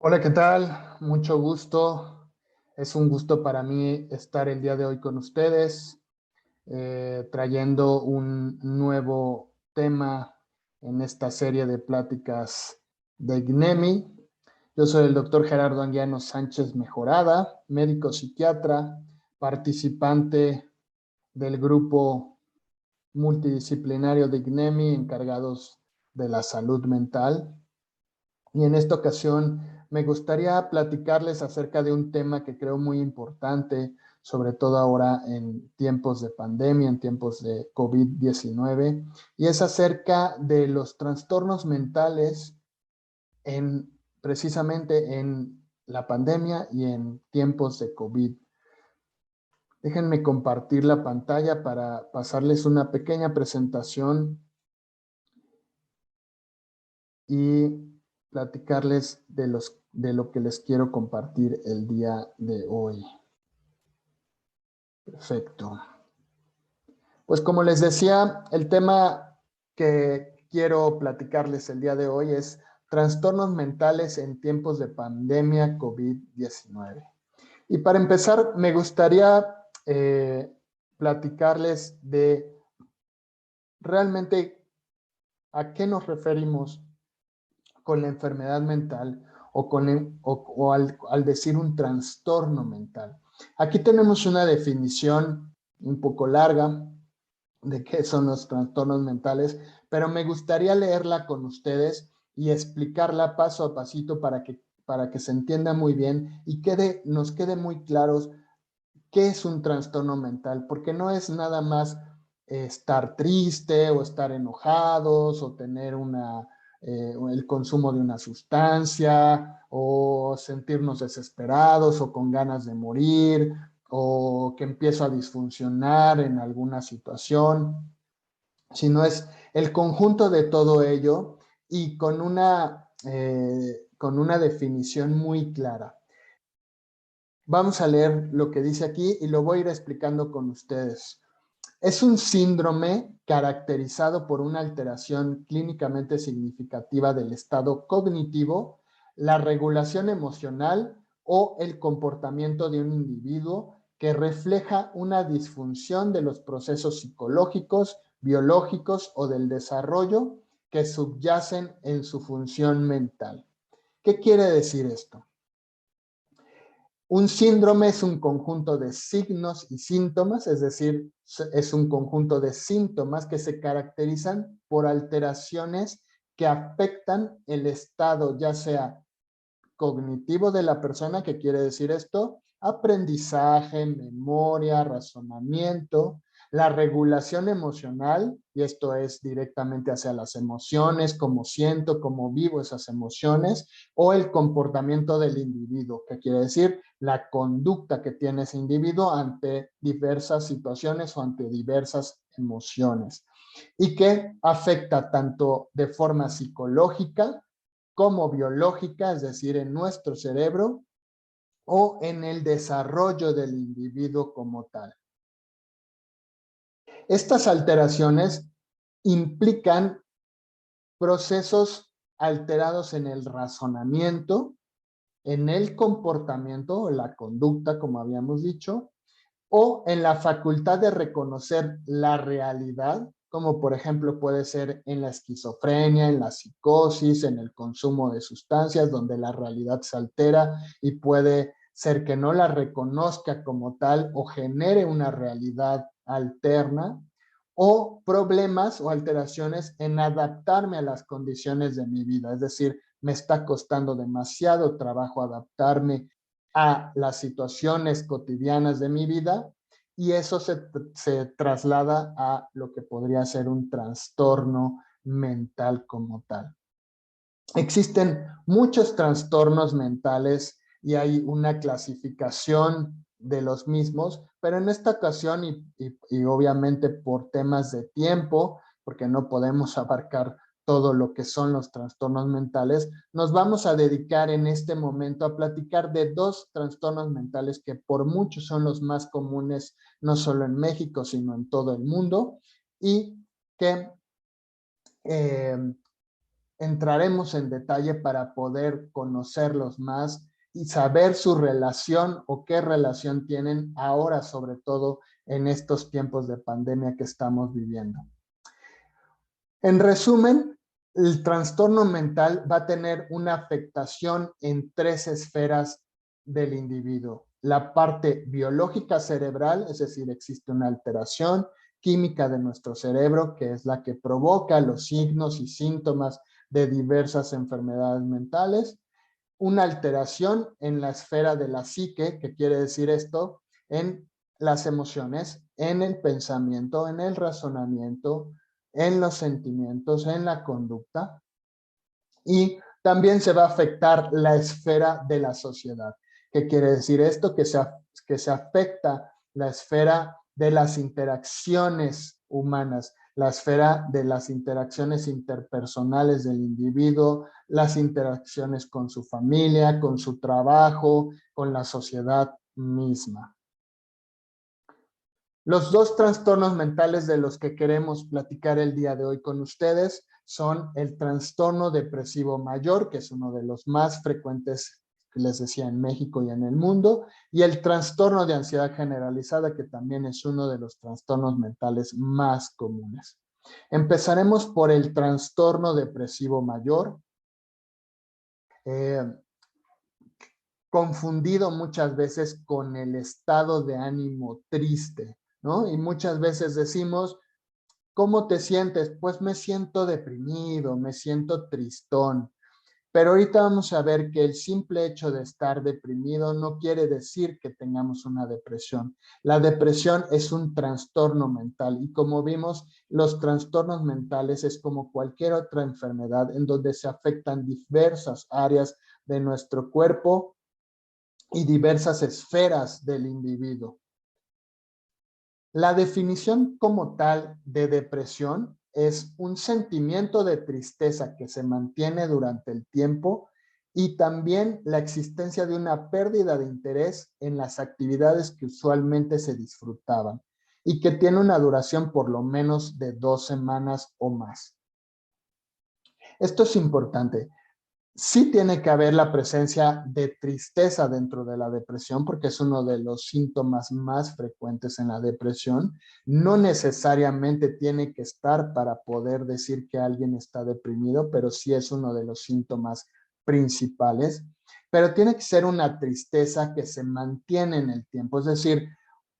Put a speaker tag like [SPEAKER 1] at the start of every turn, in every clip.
[SPEAKER 1] Hola, ¿qué tal? Mucho gusto. Es un gusto para mí estar el día de hoy con ustedes, trayendo un nuevo tema en esta serie de pláticas de IGNEMI. Yo soy el doctor Gerardo Anguiano Sánchez Mejorada, médico psiquiatra, participante del grupo multidisciplinario de IGNEMI encargados de la salud mental. Y en esta ocasión me gustaría platicarles acerca de un tema que creo muy importante, sobre todo ahora en tiempos de pandemia, en tiempos de COVID-19, y es acerca de los trastornos mentales precisamente en la pandemia y en tiempos de COVID. Déjenme compartir la pantalla para pasarles una pequeña presentación y platicarles de lo que les quiero compartir el día de hoy. Perfecto. Pues como les decía, el tema que quiero platicarles el día de hoy es trastornos mentales en tiempos de pandemia COVID-19. Y para empezar, me gustaría platicarles de realmente a qué nos referimos con la enfermedad mental o al decir un trastorno mental. Aquí tenemos una definición un poco larga de qué son los trastornos mentales, pero me gustaría leerla con ustedes y explicarla paso a pasito para que se entienda muy bien y nos quede muy claros qué es un trastorno mental, porque no es nada más estar triste o estar enojados o tener el consumo de una sustancia o sentirnos desesperados o con ganas de morir o que empiezo a disfuncionar en alguna situación, sino es el conjunto de todo ello y con una definición muy clara. Vamos a leer lo que dice aquí y lo voy a ir explicando con ustedes. Es un síndrome caracterizado por una alteración clínicamente significativa del estado cognitivo, la regulación emocional o el comportamiento de un individuo que refleja una disfunción de los procesos psicológicos, biológicos o del desarrollo que subyacen en su función mental. ¿Qué quiere decir esto? Un síndrome es un conjunto de signos y síntomas, es decir, es un conjunto de síntomas que se caracterizan por alteraciones que afectan el estado, ya sea cognitivo de la persona, ¿qué quiere decir esto? Aprendizaje, memoria, razonamiento, la regulación emocional, y esto es directamente hacia las emociones, cómo siento, cómo vivo esas emociones, o el comportamiento del individuo, que quiere decir la conducta que tiene ese individuo ante diversas situaciones o ante diversas emociones, y que afecta tanto de forma psicológica como biológica, es decir, en nuestro cerebro, o en el desarrollo del individuo como tal. Estas alteraciones implican procesos alterados en el razonamiento, en el comportamiento o la conducta, como habíamos dicho, o en la facultad de reconocer la realidad, como por ejemplo puede ser en la esquizofrenia, en la psicosis, en el consumo de sustancias, donde la realidad se altera y puede ser que no la reconozca como tal o genere una realidad alterna, o problemas o alteraciones en adaptarme a las condiciones de mi vida, es decir, me está costando demasiado trabajo adaptarme a las situaciones cotidianas de mi vida y eso se traslada a lo que podría ser un trastorno mental como tal. Existen muchos trastornos mentales y hay una clasificación de los mismos, pero en esta ocasión y obviamente por temas de tiempo, porque no podemos abarcar todo lo que son los trastornos mentales, nos vamos a dedicar en este momento a platicar de dos trastornos mentales que por mucho son los más comunes, no solo en México, sino en todo el mundo, y que entraremos en detalle para poder conocerlos más y saber su relación o qué relación tienen ahora, sobre todo en estos tiempos de pandemia que estamos viviendo. En resumen, el trastorno mental va a tener una afectación en 3 esferas del individuo. La parte biológica cerebral, es decir, existe una alteración química de nuestro cerebro que es la que provoca los signos y síntomas de diversas enfermedades mentales. Una alteración en la esfera de la psique, ¿qué quiere decir esto? En las emociones, en el pensamiento, en el razonamiento, en los sentimientos, en la conducta. Y también se va a afectar la esfera de la sociedad. ¿Qué quiere decir esto? Que se afecta la esfera de las interacciones humanas, la esfera de las interacciones interpersonales del individuo, las interacciones con su familia, con su trabajo, con la sociedad misma. Los 2 trastornos mentales de los que queremos platicar el día de hoy con ustedes son el trastorno depresivo mayor, que es uno de los más frecuentes, que les decía, en México y en el mundo, y el trastorno de ansiedad generalizada, que también es uno de los trastornos mentales más comunes. Empezaremos por el trastorno depresivo mayor, confundido muchas veces con el estado de ánimo triste, ¿no? Y muchas veces decimos, ¿cómo te sientes? Pues me siento deprimido, me siento tristón. Pero ahorita vamos a ver que el simple hecho de estar deprimido no quiere decir que tengamos una depresión. La depresión es un trastorno mental y como vimos, los trastornos mentales es como cualquier otra enfermedad en donde se afectan diversas áreas de nuestro cuerpo y diversas esferas del individuo. La definición como tal de depresión es un sentimiento de tristeza que se mantiene durante el tiempo y también la existencia de una pérdida de interés en las actividades que usualmente se disfrutaban y que tiene una duración por lo menos de 2 semanas o más. Esto es importante. Sí tiene que haber la presencia de tristeza dentro de la depresión porque es uno de los síntomas más frecuentes en la depresión. No necesariamente tiene que estar para poder decir que alguien está deprimido, pero sí es uno de los síntomas principales. Pero tiene que ser una tristeza que se mantiene en el tiempo, es decir,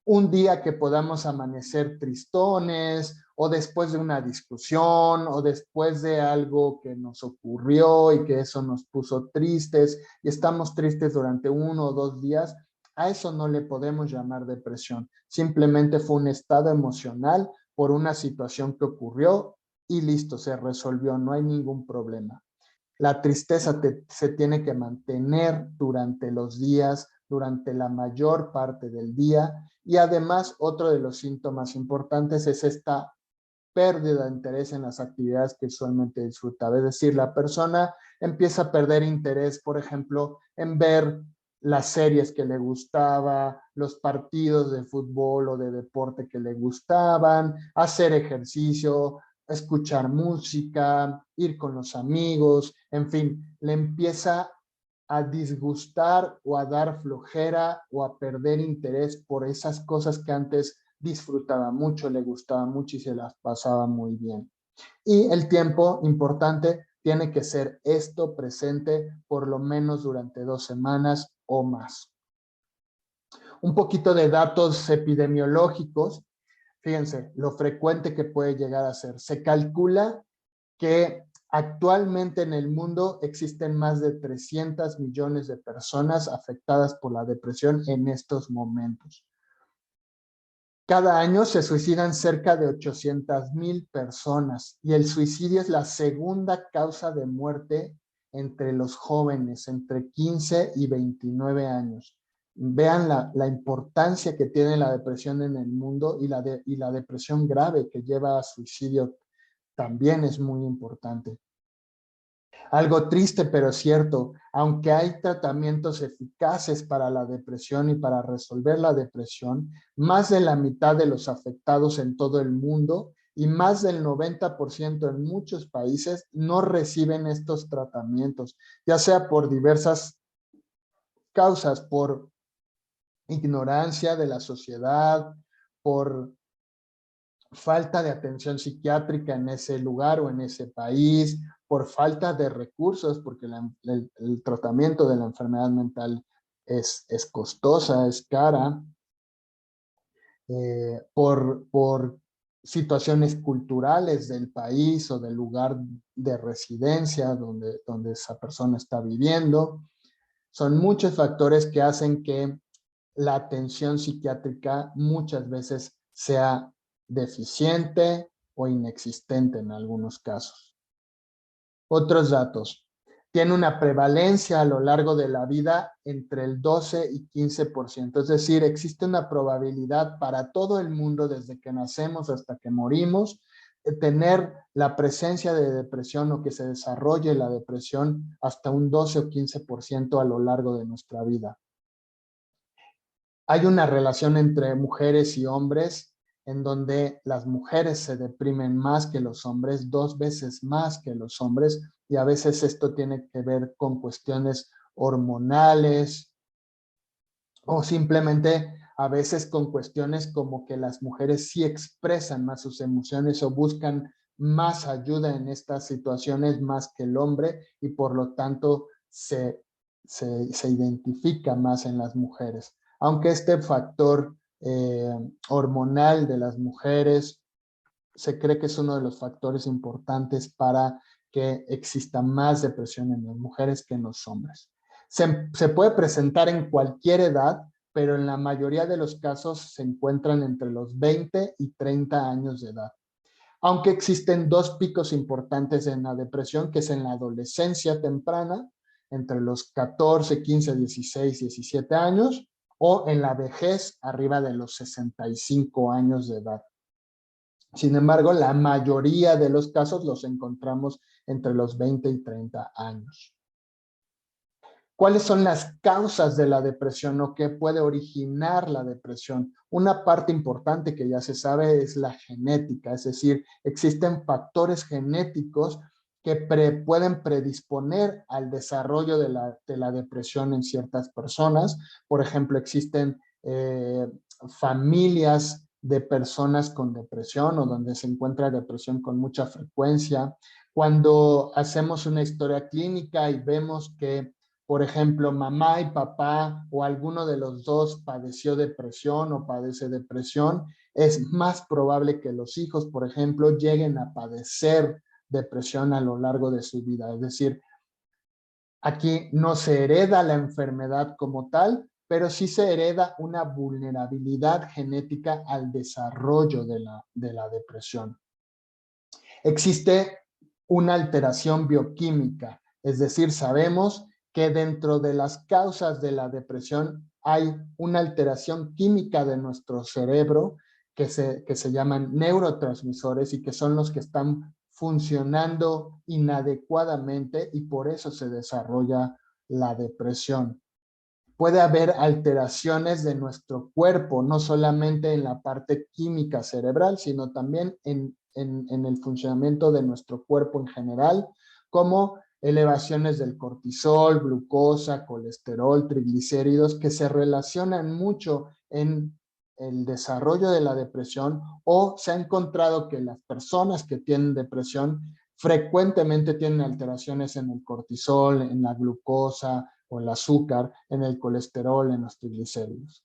[SPEAKER 1] un día que podamos amanecer tristones o después de una discusión o después de algo que nos ocurrió y que eso nos puso tristes y estamos tristes durante 1 o 2 días, a eso no le podemos llamar depresión. Simplemente fue un estado emocional por una situación que ocurrió y listo, se resolvió, no hay ningún problema. La tristeza se tiene que mantener durante los días, durante la mayor parte del día y además otro de los síntomas importantes es esta pérdida de interés en las actividades que usualmente disfrutaba. Es decir, la persona empieza a perder interés, por ejemplo, en ver las series que le gustaba, los partidos de fútbol o de deporte que le gustaban, hacer ejercicio, escuchar música, ir con los amigos, en fin, le empieza a disgustar o a dar flojera o a perder interés por esas cosas que antes disfrutaba mucho, le gustaba mucho y se las pasaba muy bien. Y el tiempo importante tiene que ser esto presente por lo menos durante 2 semanas o más. Un poquito de datos epidemiológicos. Fíjense lo frecuente que puede llegar a ser. Se calcula que actualmente en el mundo existen más de 300 millones de personas afectadas por la depresión en estos momentos. Cada año se suicidan cerca de 800,000 personas y el suicidio es la segunda causa de muerte entre los jóvenes, entre 15 y 29 años. Vean la importancia que tiene la depresión en el mundo y la depresión grave que lleva a suicidio también es muy importante. Algo triste pero cierto, aunque hay tratamientos eficaces para la depresión y para resolver la depresión, más de la mitad de los afectados en todo el mundo y más del 90% en muchos países no reciben estos tratamientos, ya sea por diversas causas, por ignorancia de la sociedad, por falta de atención psiquiátrica en ese lugar o en ese país, por falta de recursos, porque el tratamiento de la enfermedad mental es costosa, es cara, por situaciones culturales del país o del lugar de residencia donde esa persona está viviendo. Son muchos factores que hacen que la atención psiquiátrica muchas veces sea deficiente o inexistente en algunos casos. Otros datos. Tiene una prevalencia a lo largo de la vida entre el 12 y 15%. Es decir, existe una probabilidad para todo el mundo desde que nacemos hasta que morimos de tener la presencia de depresión o que se desarrolle la depresión hasta un 12 o 15% a lo largo de nuestra vida. Hay una relación entre mujeres y hombres en donde las mujeres se deprimen más que los hombres, 2 veces más que los hombres, y a veces esto tiene que ver con cuestiones hormonales o simplemente a veces con cuestiones como que las mujeres sí expresan más sus emociones o buscan más ayuda en estas situaciones más que el hombre y por lo tanto se identifica más en las mujeres. Aunque este factor hormonal de las mujeres se cree que es uno de los factores importantes para que exista más depresión en las mujeres que en los hombres. Se puede presentar en cualquier edad, pero en la mayoría de los casos se encuentran entre los 20 y 30 años de edad. Aunque existen 2 picos importantes en la depresión, que es en la adolescencia temprana, entre los 14, 15, 16, 17 años, o en la vejez arriba de los 65 años de edad. Sin embargo, la mayoría de los casos los encontramos entre los 20 y 30 años. ¿Cuáles son las causas de la depresión o qué puede originar la depresión? Una parte importante que ya se sabe es la genética, es decir, existen factores genéticos que pueden predisponer al desarrollo de la depresión en ciertas personas. Por ejemplo, existen familias de personas con depresión o donde se encuentra depresión con mucha frecuencia. Cuando hacemos una historia clínica y vemos que por ejemplo, mamá y papá o alguno de los dos padeció depresión o padece depresión, es más probable que los hijos, por ejemplo, lleguen a padecer depresión a lo largo de su vida. Es decir, aquí no se hereda la enfermedad como tal, pero sí se hereda una vulnerabilidad genética al desarrollo de la depresión. Existe una alteración bioquímica, es decir, sabemos que dentro de las causas de la depresión hay una alteración química de nuestro cerebro que se llaman neurotransmisores y que son los que están funcionando inadecuadamente y por eso se desarrolla la depresión. Puede haber alteraciones de nuestro cuerpo, no solamente en la parte química cerebral, sino también en el funcionamiento de nuestro cuerpo en general, como elevaciones del cortisol, glucosa, colesterol, triglicéridos, que se relacionan mucho en el desarrollo de la depresión, o se ha encontrado que las personas que tienen depresión frecuentemente tienen alteraciones en el cortisol, en la glucosa o el azúcar, en el colesterol, en los triglicéridos.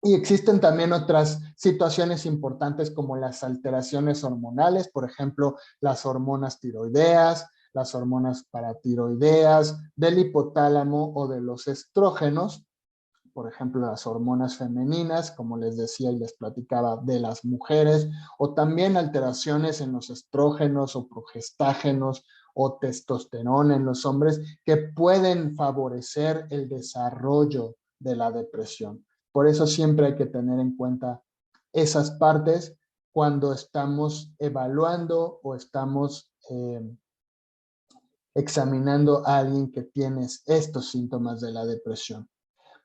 [SPEAKER 1] Y existen también otras situaciones importantes como las alteraciones hormonales, por ejemplo, las hormonas tiroideas, las hormonas paratiroideas, del hipotálamo o de los estrógenos, por ejemplo, las hormonas femeninas, como les decía y les platicaba, de las mujeres, o también alteraciones en los estrógenos o progestágenos o testosterona en los hombres que pueden favorecer el desarrollo de la depresión. Por eso siempre hay que tener en cuenta esas partes cuando estamos evaluando o estamos examinando a alguien que tiene estos síntomas de la depresión.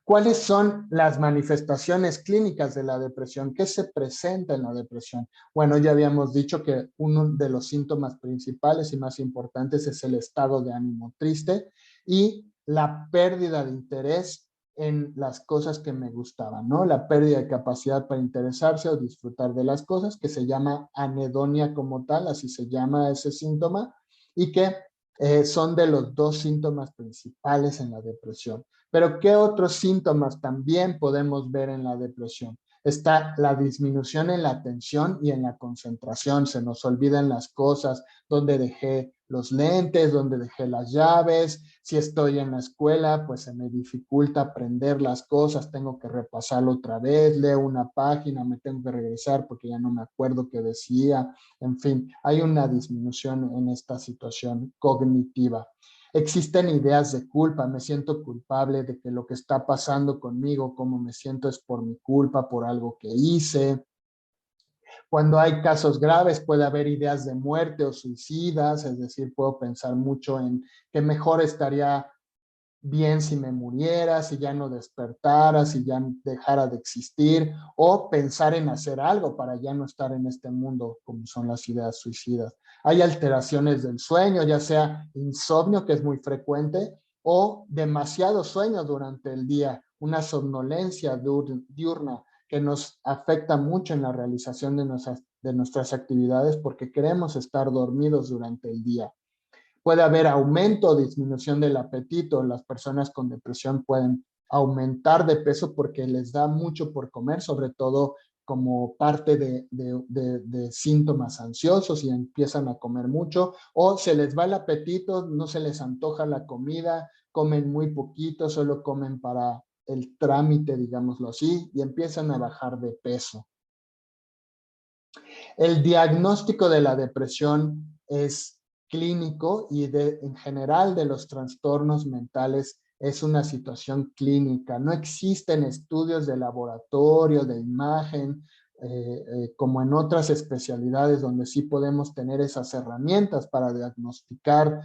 [SPEAKER 1] ¿Cuáles son las manifestaciones clínicas de la depresión? ¿Qué se presenta en la depresión? Bueno, ya habíamos dicho que uno de los síntomas principales y más importantes es el estado de ánimo triste y la pérdida de interés en las cosas que me gustaban, ¿no? La pérdida de capacidad para interesarse o disfrutar de las cosas, que se llama anedonia como tal, así se llama ese síntoma, y que son de los dos síntomas principales en la depresión. Pero ¿qué otros síntomas también podemos ver en la depresión? Está la disminución en la atención y en la concentración. Se nos olvidan las cosas, dónde dejé los lentes, dónde dejé las llaves. Si estoy en la escuela, pues se me dificulta aprender las cosas, tengo que repasarlo otra vez, leo una página, me tengo que regresar porque ya no me acuerdo qué decía. En fin, hay una disminución en esta situación cognitiva. Existen ideas de culpa, me siento culpable de que lo que está pasando conmigo, cómo me siento es por mi culpa, por algo que hice. Cuando hay casos graves puede haber ideas de muerte o suicidas, es decir, puedo pensar mucho en que mejor estaría bien si me muriera, si ya no despertara, si ya dejara de existir, o pensar en hacer algo para ya no estar en este mundo, como son las ideas suicidas. Hay alteraciones del sueño, ya sea insomnio, que es muy frecuente, o demasiado sueño durante el día, una somnolencia diurna que nos afecta mucho en la realización de nuestras actividades porque queremos estar dormidos durante el día. Puede haber aumento o disminución del apetito. Las personas con depresión pueden aumentar de peso porque les da mucho por comer, sobre todo como parte de síntomas ansiosos y empiezan a comer mucho, o se les va el apetito, no se les antoja la comida, comen muy poquito, solo comen para el trámite, digámoslo así, y empiezan a bajar de peso. El diagnóstico de la depresión es clínico y en general de los trastornos mentales es una situación clínica. No existen estudios de laboratorio, de imagen, como en otras especialidades donde sí podemos tener esas herramientas para diagnosticar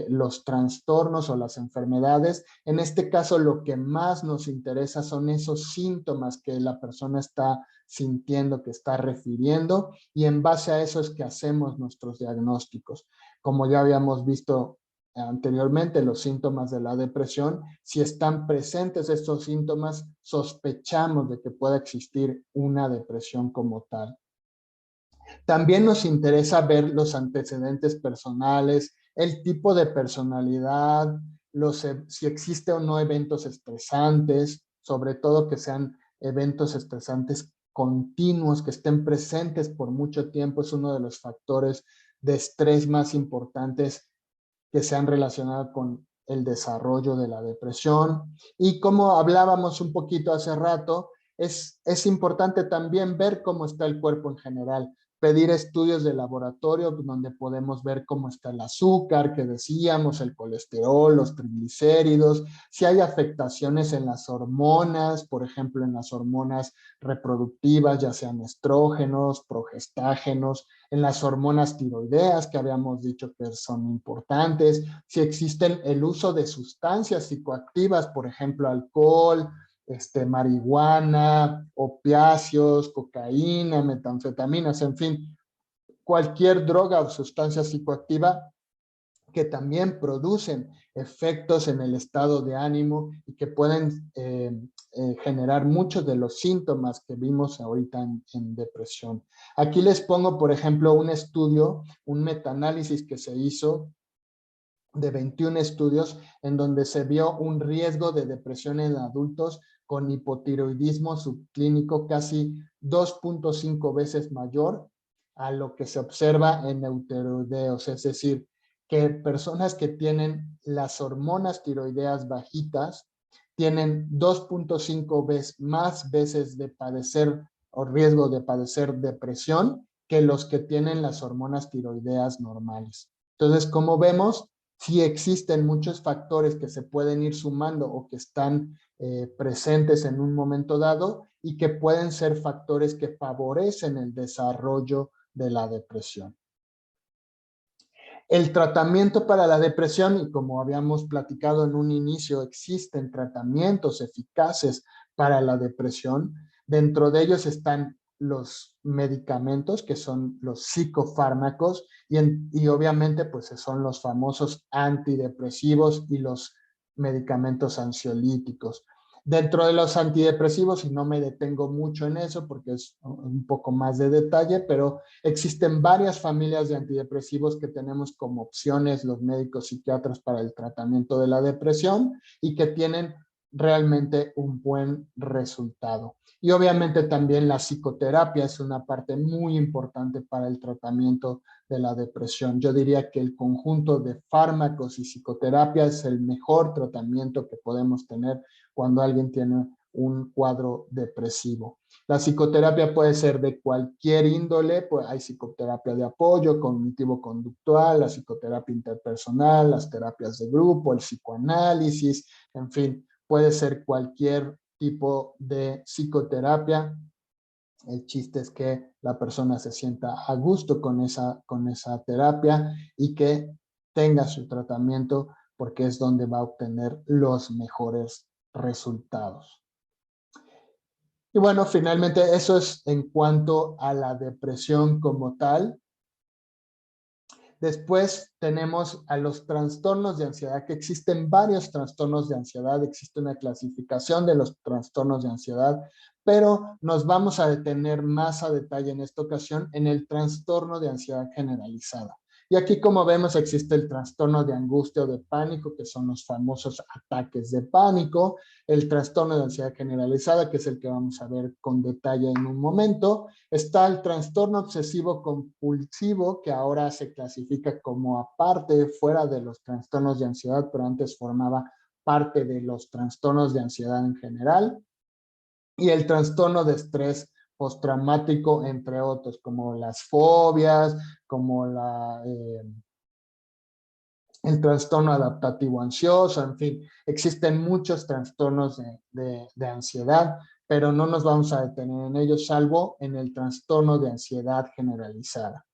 [SPEAKER 1] los trastornos o las enfermedades. En este caso, lo que más nos interesa son esos síntomas que la persona está sintiendo, que está refiriendo, y en base a eso es que hacemos nuestros diagnósticos. Como ya habíamos visto anteriormente, los síntomas de la depresión, si están presentes estos síntomas, sospechamos de que pueda existir una depresión como tal. También nos interesa ver los antecedentes personales, el tipo de personalidad, si existe o no eventos estresantes, sobre todo que sean eventos estresantes continuos, que estén presentes por mucho tiempo, es uno de los factores de estrés más importantes que se han relacionado con el desarrollo de la depresión. Y como hablábamos un poquito hace rato, es importante también ver cómo está el cuerpo en general, pedir estudios de laboratorio donde podemos ver cómo está el azúcar, que decíamos, el colesterol, los triglicéridos, si hay afectaciones en las hormonas, por ejemplo, en las hormonas reproductivas, ya sean estrógenos, progestágenos, en las hormonas tiroideas, que habíamos dicho que son importantes, si existen el uso de sustancias psicoactivas, por ejemplo, alcohol, marihuana, opiáceos, cocaína, metanfetaminas, en fin, cualquier droga o sustancia psicoactiva que también producen efectos en el estado de ánimo y que pueden generar muchos de los síntomas que vimos ahorita en depresión. Aquí les pongo, por ejemplo, un estudio, un metaanálisis que se hizo de 21 estudios en donde se vio un riesgo de depresión en adultos con hipotiroidismo subclínico casi 2.5 veces mayor a lo que se observa en eutiroideos, es decir, que personas que tienen las hormonas tiroideas bajitas tienen 2.5 veces más veces de padecer o riesgo de padecer depresión que los que tienen las hormonas tiroideas normales. Entonces, como vemos, sí existen muchos factores que se pueden ir sumando o que están presentes en un momento dado y que pueden ser factores que favorecen el desarrollo de la depresión. El tratamiento para la depresión, y como habíamos platicado en un inicio, existen tratamientos eficaces para la depresión. Dentro de ellos están los medicamentos, que son los psicofármacos, y obviamente pues son los famosos antidepresivos y los medicamentos ansiolíticos. Dentro de los antidepresivos, y no me detengo mucho en eso porque es un poco más de detalle, pero existen varias familias de antidepresivos que tenemos como opciones los médicos psiquiatras para el tratamiento de la depresión y que tienen realmente un buen resultado. Y obviamente también la psicoterapia es una parte muy importante para el tratamiento de la depresión. Yo diría que el conjunto de fármacos y psicoterapia es el mejor tratamiento que podemos tener cuando alguien tiene un cuadro depresivo. La psicoterapia puede ser de cualquier índole, pues hay psicoterapia de apoyo, cognitivo-conductual, la psicoterapia interpersonal, las terapias de grupo, el psicoanálisis, en fin, puede ser cualquier tipo de psicoterapia. El chiste es que la persona se sienta a gusto con esa terapia y que tenga su tratamiento porque es donde va a obtener los mejores resultados. Y bueno, finalmente eso es en cuanto a la depresión como tal. Después tenemos a los trastornos de ansiedad, que existen varios trastornos de ansiedad, existe una clasificación de los trastornos de ansiedad, pero nos vamos a detener más a detalle en esta ocasión en el trastorno de ansiedad generalizada. Y aquí, como vemos, existe el trastorno de angustia o de pánico, que son los famosos ataques de pánico, el trastorno de ansiedad generalizada, que es el que vamos a ver con detalle en un momento. Está el trastorno obsesivo compulsivo, que ahora se clasifica como aparte, fuera de los trastornos de ansiedad, pero antes formaba parte de los trastornos de ansiedad en general. Y el trastorno de estrés postraumático, entre otros, como las fobias, como el trastorno adaptativo ansioso, en fin, existen muchos trastornos de ansiedad, pero no nos vamos a detener en ellos, salvo en el trastorno de ansiedad generalizada.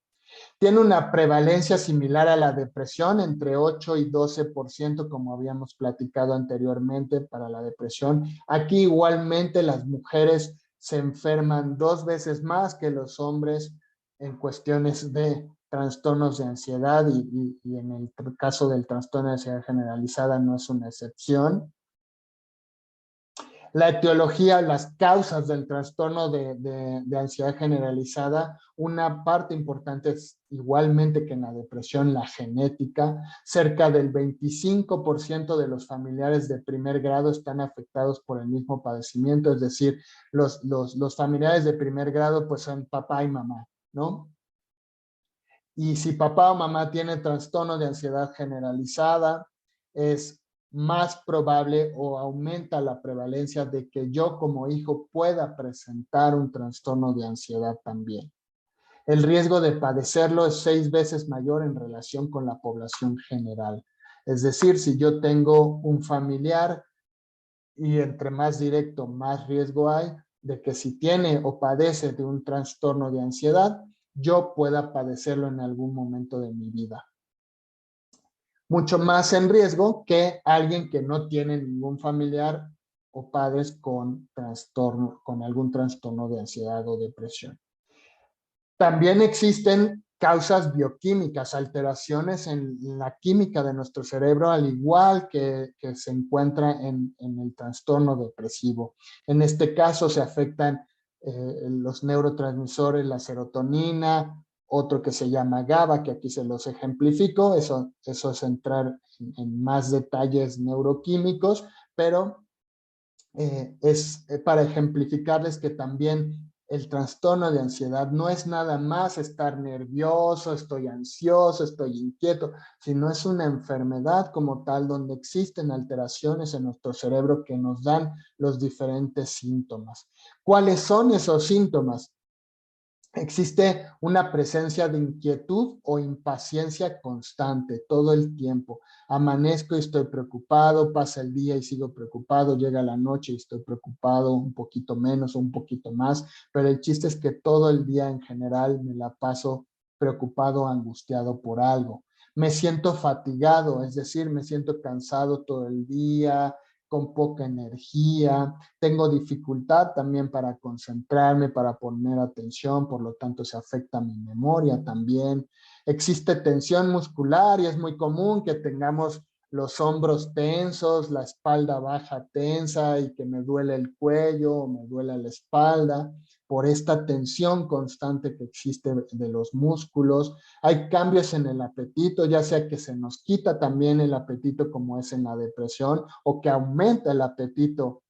[SPEAKER 1] Tiene una prevalencia similar a la depresión, entre 8 y 12%, como habíamos platicado anteriormente para la depresión. Aquí igualmente las mujeres se enferman 2 veces más que los hombres en cuestiones de trastornos de ansiedad y en el caso del trastorno de ansiedad generalizada no es una excepción. La etiología, las causas del trastorno de ansiedad generalizada, una parte importante es igualmente que en la depresión, la genética. Cerca del 25% de los familiares de primer grado están afectados por el mismo padecimiento, es decir, los familiares de primer grado pues son papá y mamá, ¿no? Y si papá o mamá tiene trastorno de ansiedad generalizada, es más probable o aumenta la prevalencia de que yo como hijo pueda presentar un trastorno de ansiedad también. El riesgo de padecerlo es 6 veces mayor en relación con la población general. Es decir, si yo tengo un familiar y entre más directo, más riesgo hay de que si tiene o padece de un trastorno de ansiedad, yo pueda padecerlo en algún momento de mi vida. Mucho más en riesgo que alguien que no tiene ningún familiar o padres con trastorno, con algún trastorno de ansiedad o depresión. También existen causas bioquímicas, alteraciones en la química de nuestro cerebro, al igual que se encuentra en el trastorno depresivo. En este caso se afectan los neurotransmisores, la serotonina, otro que se llama GABA, que aquí se los ejemplifico, eso es entrar en más detalles neuroquímicos, pero es para ejemplificarles que también el trastorno de ansiedad no es nada más estar nervioso, estoy ansioso, estoy inquieto, sino es una enfermedad como tal donde existen alteraciones en nuestro cerebro que nos dan los diferentes síntomas. ¿Cuáles son esos síntomas? Existe una presencia de inquietud o impaciencia constante todo el tiempo. Amanezco y estoy preocupado, pasa el día y sigo preocupado, llega la noche y estoy preocupado, un poquito menos o un poquito más, pero el chiste es que todo el día en general me la paso preocupado, angustiado por algo. Me siento fatigado, es decir, me siento cansado todo el día, con poca energía, tengo dificultad también para concentrarme, para poner atención, por lo tanto se afecta mi memoria también. Existe tensión muscular y es muy común que tengamos los hombros tensos, la espalda baja tensa y que me duele el cuello o me duele la espalda por esta tensión constante que existe de los músculos. Hay cambios en el apetito, ya sea que se nos quita también el apetito como es en la depresión o que aumenta el apetito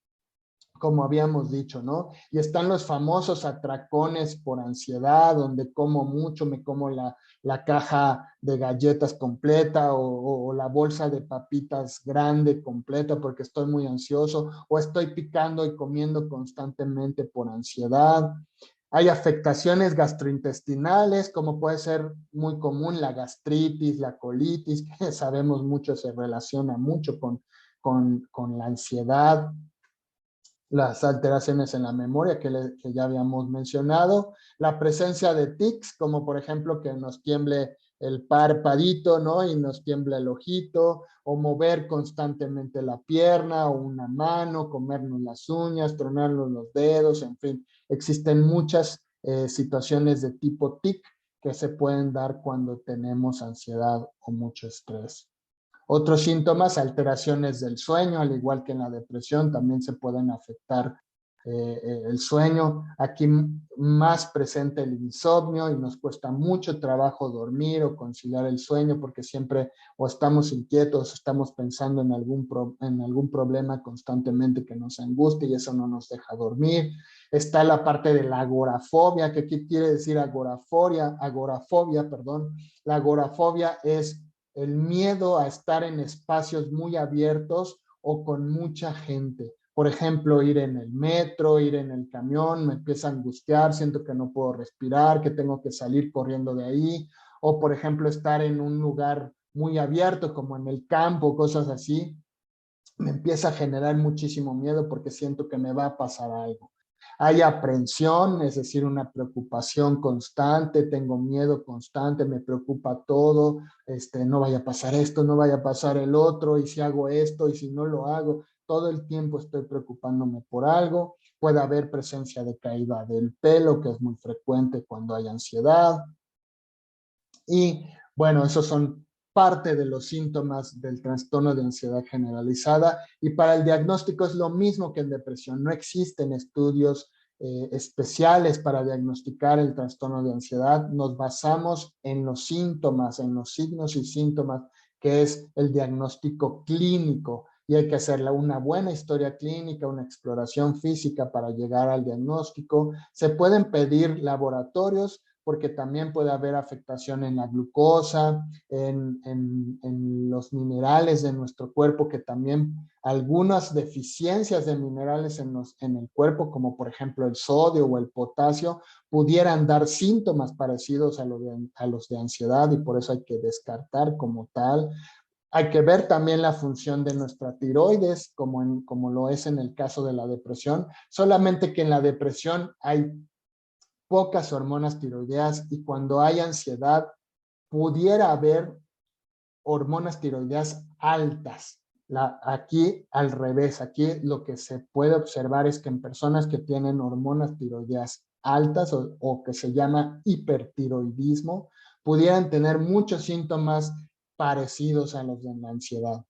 [SPEAKER 1] como habíamos dicho, ¿no? Y están los famosos atracones por ansiedad, donde como mucho, me como la caja de galletas completa o la bolsa de papitas grande completa porque estoy muy ansioso, o estoy picando y comiendo constantemente por ansiedad. Hay afectaciones gastrointestinales, como puede ser muy común la gastritis, la colitis, que sabemos mucho se relaciona mucho con la ansiedad, las alteraciones en la memoria que ya habíamos mencionado, la presencia de tics, como por ejemplo que nos tiemble el parpadito, ¿no? Y nos tiembla el ojito, o mover constantemente la pierna o una mano, comernos las uñas, tronarnos los dedos, en fin, existen muchas situaciones de tipo tic que se pueden dar cuando tenemos ansiedad o mucho estrés. Otros síntomas, alteraciones del sueño, al igual que en la depresión, también se pueden afectar el sueño. Aquí más presente el insomnio y nos cuesta mucho trabajo dormir o conciliar el sueño porque siempre o estamos inquietos, estamos pensando en algún problema constantemente que nos angustia y eso no nos deja dormir. Está la parte de la agorafobia, que aquí quiere decir agorafobia, perdón. La agorafobia es el miedo a estar en espacios muy abiertos o con mucha gente. Por ejemplo, ir en el metro, ir en el camión, me empieza a angustiar, siento que no puedo respirar, que tengo que salir corriendo de ahí. O, por ejemplo, estar en un lugar muy abierto, como en el campo, cosas así, me empieza a generar muchísimo miedo porque siento que me va a pasar algo. Hay aprensión, es decir, una preocupación constante, tengo miedo constante, me preocupa todo, no vaya a pasar esto, no vaya a pasar el otro, y si hago esto, y si no lo hago, todo el tiempo estoy preocupándome por algo. Puede haber presencia de caída del pelo, que es muy frecuente cuando hay ansiedad. Y bueno, esos son parte de los síntomas del trastorno de ansiedad generalizada. Y para el diagnóstico es lo mismo que en depresión. No existen estudios especiales para diagnosticar el trastorno de ansiedad. Nos basamos en los síntomas, en los signos y síntomas, que es el diagnóstico clínico. Y hay que hacerle una buena historia clínica, una exploración física para llegar al diagnóstico. Se pueden pedir laboratorios porque también puede haber afectación en la glucosa, en los minerales de nuestro cuerpo, que también algunas deficiencias de minerales en el cuerpo, como por ejemplo el sodio o el potasio, pudieran dar síntomas parecidos a los de ansiedad y por eso hay que descartar como tal. Hay que ver también la función de nuestra tiroides, como lo es en el caso de la depresión, solamente que en la depresión hay pocas hormonas tiroideas y cuando hay ansiedad pudiera haber hormonas tiroideas altas. Aquí al revés, aquí lo que se puede observar es que en personas que tienen hormonas tiroideas altas o que se llama hipertiroidismo, pudieran tener muchos síntomas parecidos a los de la ansiedad.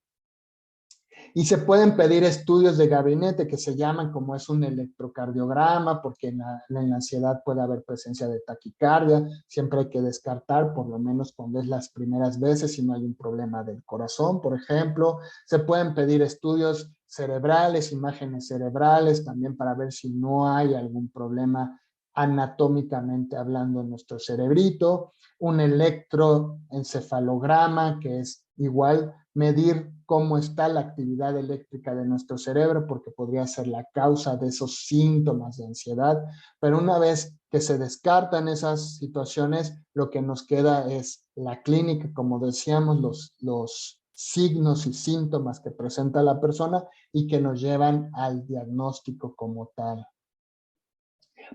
[SPEAKER 1] Y se pueden pedir estudios de gabinete que se llaman como es un electrocardiograma, porque en la ansiedad puede haber presencia de taquicardia. Siempre hay que descartar, por lo menos cuando es las primeras veces, si no hay un problema del corazón, por ejemplo. Se pueden pedir estudios cerebrales, imágenes cerebrales, también para ver si no hay algún problema anatómicamente hablando en nuestro cerebrito. Un electroencefalograma, que es igual medir cómo está la actividad eléctrica de nuestro cerebro, porque podría ser la causa de esos síntomas de ansiedad. Pero una vez que se descartan esas situaciones, lo que nos queda es la clínica, como decíamos, los signos y síntomas que presenta la persona y que nos llevan al diagnóstico como tal.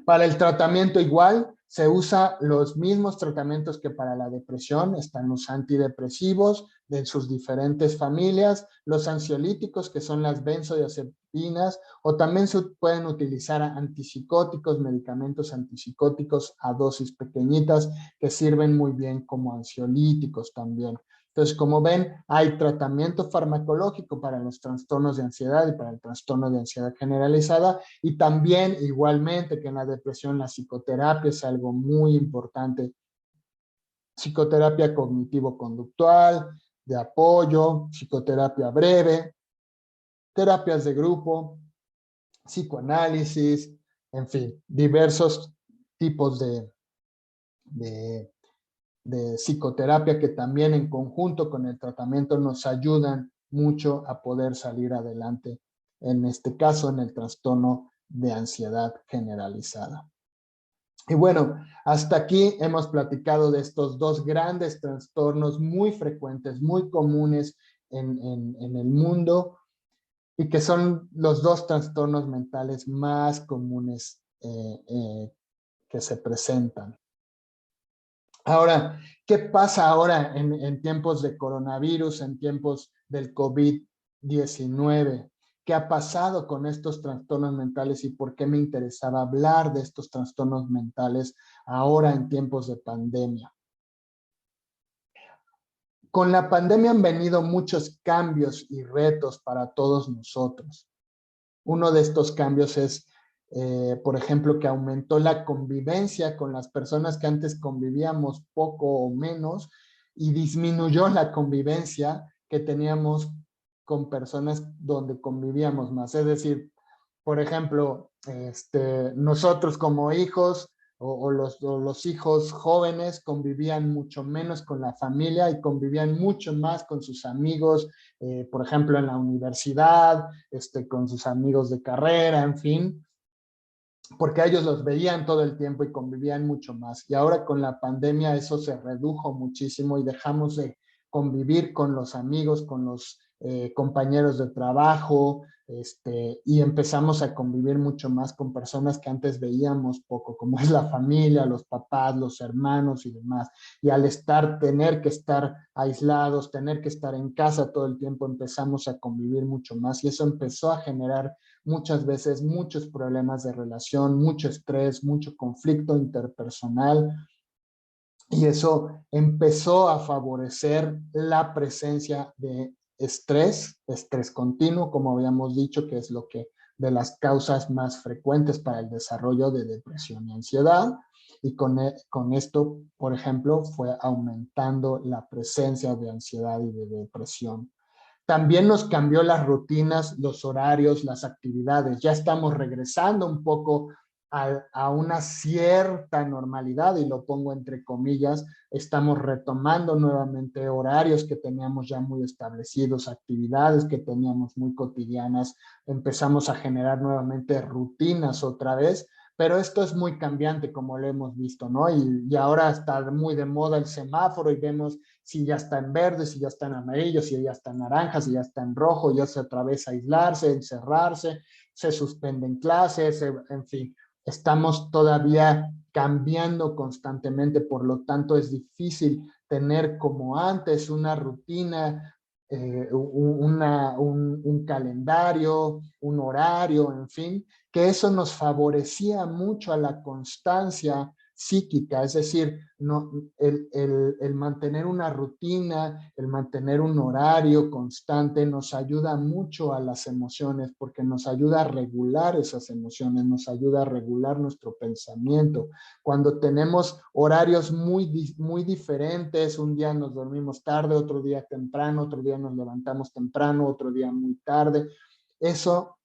[SPEAKER 1] Para el tratamiento igual, Se usa los mismos tratamientos que para la depresión, están los antidepresivos de sus diferentes familias, los ansiolíticos que son las benzodiazepinas, o también se pueden utilizar antipsicóticos, medicamentos antipsicóticos a dosis pequeñitas que sirven muy bien como ansiolíticos también. Entonces, como ven, hay tratamiento farmacológico para los trastornos de ansiedad y para el trastorno de ansiedad generalizada, y también igualmente que en la depresión la psicoterapia es algo muy importante. Psicoterapia cognitivo-conductual, de apoyo, psicoterapia breve, terapias de grupo, psicoanálisis, en fin, diversos tipos de de psicoterapia que también en conjunto con el tratamiento nos ayudan mucho a poder salir adelante, en este caso en el trastorno de ansiedad generalizada. Y bueno, hasta aquí hemos platicado de estos dos grandes trastornos muy frecuentes, muy comunes en el mundo, y que son los dos trastornos mentales más comunes que se presentan. Ahora, ¿qué pasa ahora en tiempos de coronavirus, en tiempos del COVID-19? ¿Qué ha pasado con estos trastornos mentales y por qué me interesaba hablar de estos trastornos mentales ahora en tiempos de pandemia? Con la pandemia han venido muchos cambios y retos para todos nosotros. Uno de estos cambios es, por ejemplo, que aumentó la convivencia con las personas que antes convivíamos poco o menos, y disminuyó la convivencia que teníamos con personas donde convivíamos más. Es decir, por ejemplo, nosotros como hijos o los hijos jóvenes convivían mucho menos con la familia y convivían mucho más con sus amigos, por ejemplo, en la universidad, con sus amigos de carrera, en fin, porque ellos los veían todo el tiempo y convivían mucho más. Y ahora con la pandemia eso se redujo muchísimo y dejamos de convivir con los amigos, con los compañeros de trabajo, y empezamos a convivir mucho más con personas que antes veíamos poco, como es la familia, los papás, los hermanos y demás. Y al tener que estar aislados, tener que estar en casa todo el tiempo, empezamos a convivir mucho más, y eso empezó a generar muchas veces muchos problemas de relación, mucho estrés, mucho conflicto interpersonal, y eso empezó a favorecer la presencia de estrés continuo, como habíamos dicho, que es lo que de las causas más frecuentes para el desarrollo de depresión y ansiedad. Y con esto, por ejemplo, fue aumentando la presencia de ansiedad y de depresión. También nos cambió las rutinas, los horarios, las actividades. Ya estamos regresando un poco a una cierta normalidad, y lo pongo entre comillas. Estamos retomando nuevamente horarios que teníamos ya muy establecidos, actividades que teníamos muy cotidianas. Empezamos a generar nuevamente rutinas otra vez, pero esto es muy cambiante, como lo hemos visto, ¿no? Y ahora está muy de moda el semáforo, y vemos si ya está en verde, si ya está en amarillo, si ya está en naranja, si ya está en rojo, ya se atraviesa aislarse, encerrarse, se suspenden clases, en fin, estamos todavía cambiando constantemente, por lo tanto es difícil tener como antes una rutina, un calendario, un horario, en fin, que eso nos favorecía mucho a la constancia psíquica, es decir, no, el mantener una rutina, el mantener un horario constante nos ayuda mucho a las emociones, porque nos ayuda a regular esas emociones, nos ayuda a regular nuestro pensamiento. Cuando tenemos horarios muy diferentes, un día nos dormimos tarde, otro día temprano, otro día nos levantamos temprano, otro día muy tarde, eso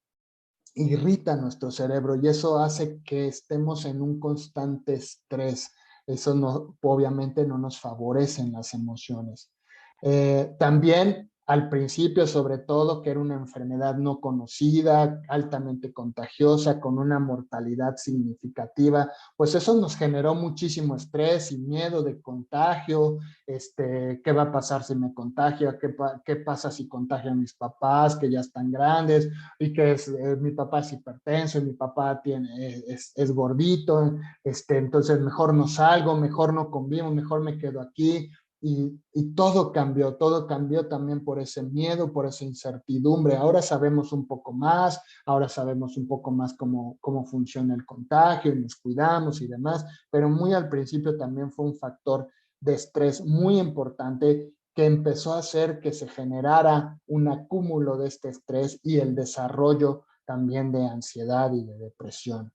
[SPEAKER 1] irrita nuestro cerebro y eso hace que estemos en un constante estrés. Eso no, obviamente no nos favorece en las emociones. También al principio sobre todo, que era una enfermedad no conocida, altamente contagiosa, con una mortalidad significativa, pues eso nos generó muchísimo estrés y miedo de contagio. ¿Qué va a pasar si me contagio? ¿Qué pasa si contagio a mis papás que ya están grandes? Y que mi papá es hipertenso y mi papá es gordito, entonces mejor no salgo, mejor no convivo, mejor me quedo aquí. Y todo cambió también por ese miedo, por esa incertidumbre. Ahora sabemos un poco más, ahora sabemos un poco más cómo funciona el contagio y nos cuidamos y demás, pero muy al principio también fue un factor de estrés muy importante que empezó a hacer que se generara un acúmulo de este estrés y el desarrollo también de ansiedad y de depresión.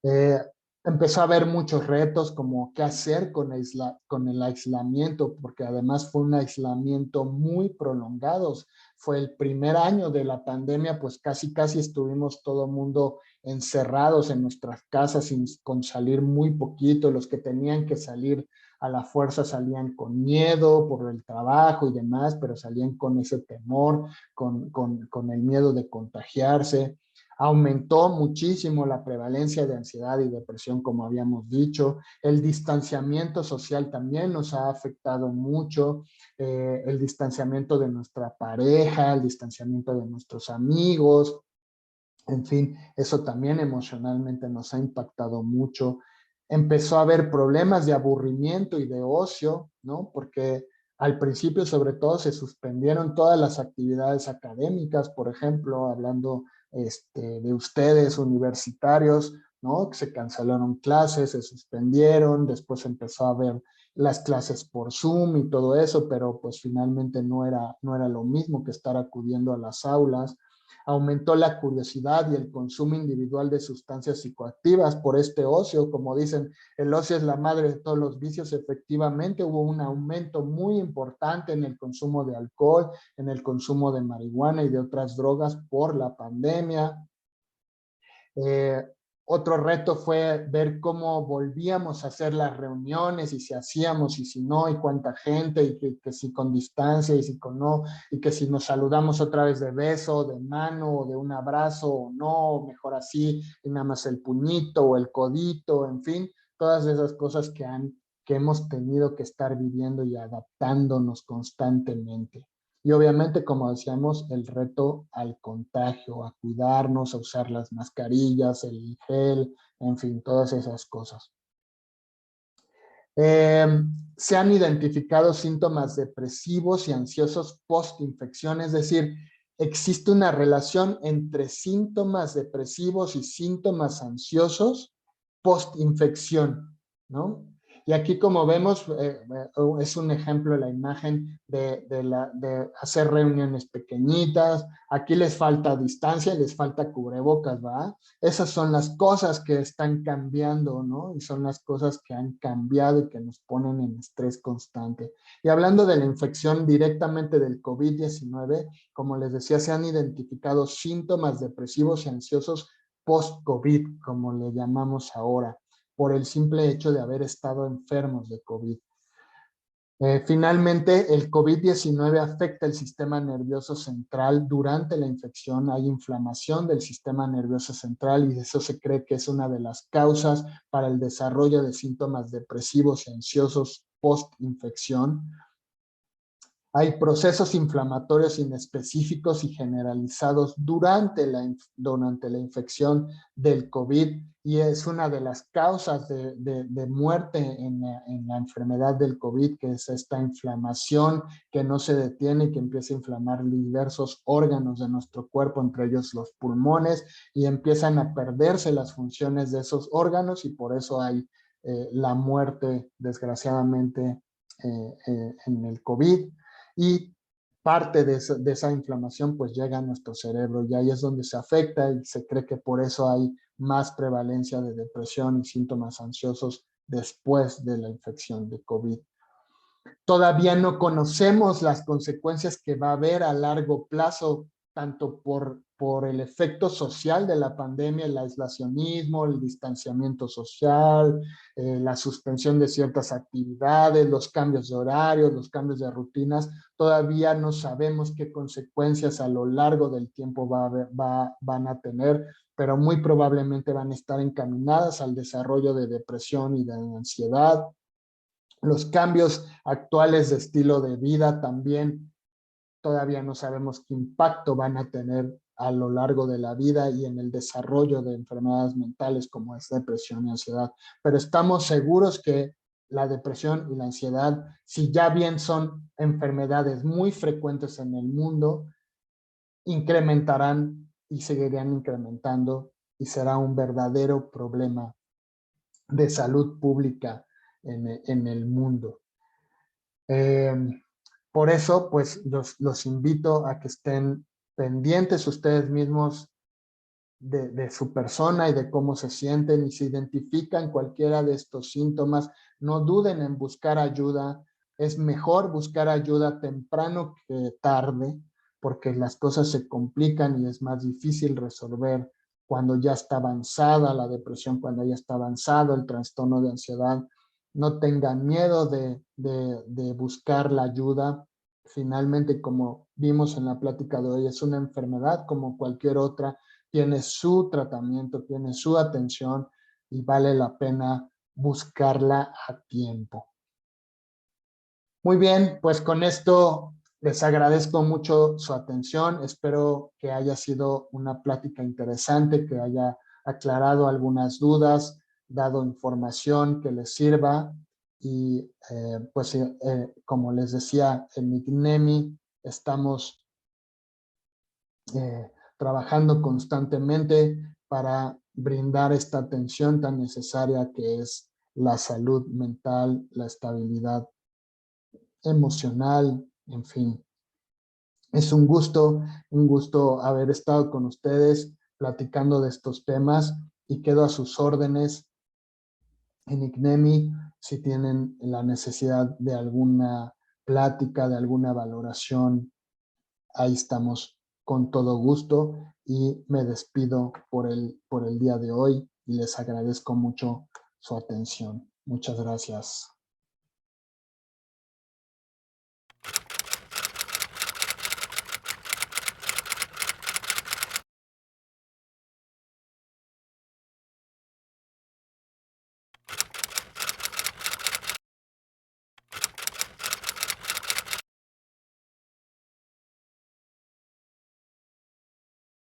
[SPEAKER 1] Eh, Empezó a haber muchos retos como qué hacer con el aislamiento, porque además fue un aislamiento muy prolongado. Fue el primer año de la pandemia, pues casi estuvimos todo el mundo encerrados en nuestras casas con salir muy poquito. Los que tenían que salir a la fuerza salían con miedo por el trabajo y demás, pero salían con ese temor, con el miedo de contagiarse. Aumentó muchísimo la prevalencia de ansiedad y depresión, como habíamos dicho. El distanciamiento social también nos ha afectado mucho. El distanciamiento de nuestra pareja, el distanciamiento de nuestros amigos. En fin, eso también emocionalmente nos ha impactado mucho. Empezó a haber problemas de aburrimiento y de ocio, ¿no? Porque al principio, sobre todo, se suspendieron todas las actividades académicas, por ejemplo, hablando de ustedes universitarios, ¿no? Que se cancelaron clases, se suspendieron, después empezó a haber las clases por Zoom y todo eso, pero pues finalmente no era lo mismo que estar acudiendo a las aulas. Aumentó la curiosidad y el consumo individual de sustancias psicoactivas por este ocio. Como dicen, el ocio es la madre de todos los vicios. Efectivamente, hubo un aumento muy importante en el consumo de alcohol, en el consumo de marihuana y de otras drogas por la pandemia. Eh, Otro reto fue ver cómo volvíamos a hacer las reuniones y si hacíamos y si no, y cuánta gente, y que si con distancia y si con no, y que si nos saludamos otra vez de beso, de mano, o de un abrazo o no, mejor así, y nada más el puñito o el codito, en fin, todas esas cosas que hemos tenido que estar viviendo y adaptándonos constantemente. Y obviamente, como decíamos, el reto al contagio, a cuidarnos, a usar las mascarillas, el gel, en fin, todas esas cosas. Eh, Se han identificado síntomas depresivos y ansiosos post-infección, es decir, existe una relación entre síntomas depresivos y síntomas ansiosos post-infección, ¿no? Y aquí, como vemos, es un ejemplo de la imagen de hacer reuniones pequeñitas. Aquí les falta distancia, les falta cubrebocas, ¿va? Esas son las cosas que están cambiando, ¿no? Y son las cosas que han cambiado y que nos ponen en estrés constante. Y hablando de la infección directamente del COVID-19, como les decía, se han identificado síntomas depresivos y ansiosos post-COVID, como le llamamos ahora, por el simple hecho de haber estado enfermos de COVID. Finalmente, el COVID-19 afecta el sistema nervioso central durante la infección. Hay inflamación del sistema nervioso central y eso se cree que es una de las causas para el desarrollo de síntomas depresivos y ansiosos post-infección. Hay procesos inflamatorios inespecíficos y generalizados durante la infección del COVID y es una de las causas de muerte en la enfermedad del COVID, que es esta inflamación que no se detiene y que empieza a inflamar diversos órganos de nuestro cuerpo, entre ellos los pulmones, y empiezan a perderse las funciones de esos órganos y por eso hay la muerte, desgraciadamente, en el COVID. Y parte de esa inflamación pues llega a nuestro cerebro y ahí es donde se afecta y se cree que por eso hay más prevalencia de depresión y síntomas ansiosos después de la infección de COVID. Todavía no conocemos las consecuencias que va a haber a largo plazo tanto por el efecto social de la pandemia, el aislacionismo, el distanciamiento social, la suspensión de ciertas actividades, los cambios de horarios, los cambios de rutinas. Todavía no sabemos qué consecuencias a lo largo del tiempo van a tener, pero muy probablemente van a estar encaminadas al desarrollo de depresión y de ansiedad. Los cambios actuales de estilo de vida también todavía no sabemos qué impacto van a tener a lo largo de la vida y en el desarrollo de enfermedades mentales como es depresión y ansiedad. Pero estamos seguros que la depresión y la ansiedad, si ya bien son enfermedades muy frecuentes en el mundo, incrementarán y seguirán incrementando y será un verdadero problema de salud pública en el mundo. Por eso, pues los invito a que estén pendientes ustedes mismos de su persona y de cómo se sienten, y si identifican cualquiera de estos síntomas, no duden en buscar ayuda. Es mejor buscar ayuda temprano que tarde, porque las cosas se complican y es más difícil resolver cuando ya está avanzada la depresión, cuando ya está avanzado el trastorno de ansiedad. No tengan miedo de buscar la ayuda. Finalmente, como vimos en la plática de hoy, es una enfermedad como cualquier otra, tiene su tratamiento, tiene su atención y vale la pena buscarla a tiempo. Muy bien, pues con esto les agradezco mucho su atención. Espero que haya sido una plática interesante, que haya aclarado algunas dudas, dado información que les sirva. Y pues como les decía, en ICNEMI estamos trabajando constantemente para brindar esta atención tan necesaria que es la salud mental, la estabilidad emocional, en fin. Es un gusto haber estado con ustedes platicando de estos temas y quedo a sus órdenes en ICNEMI si tienen la necesidad de alguna plática, de alguna valoración. Ahí estamos con todo gusto y me despido por el día de hoy y les agradezco mucho su atención. Muchas gracias.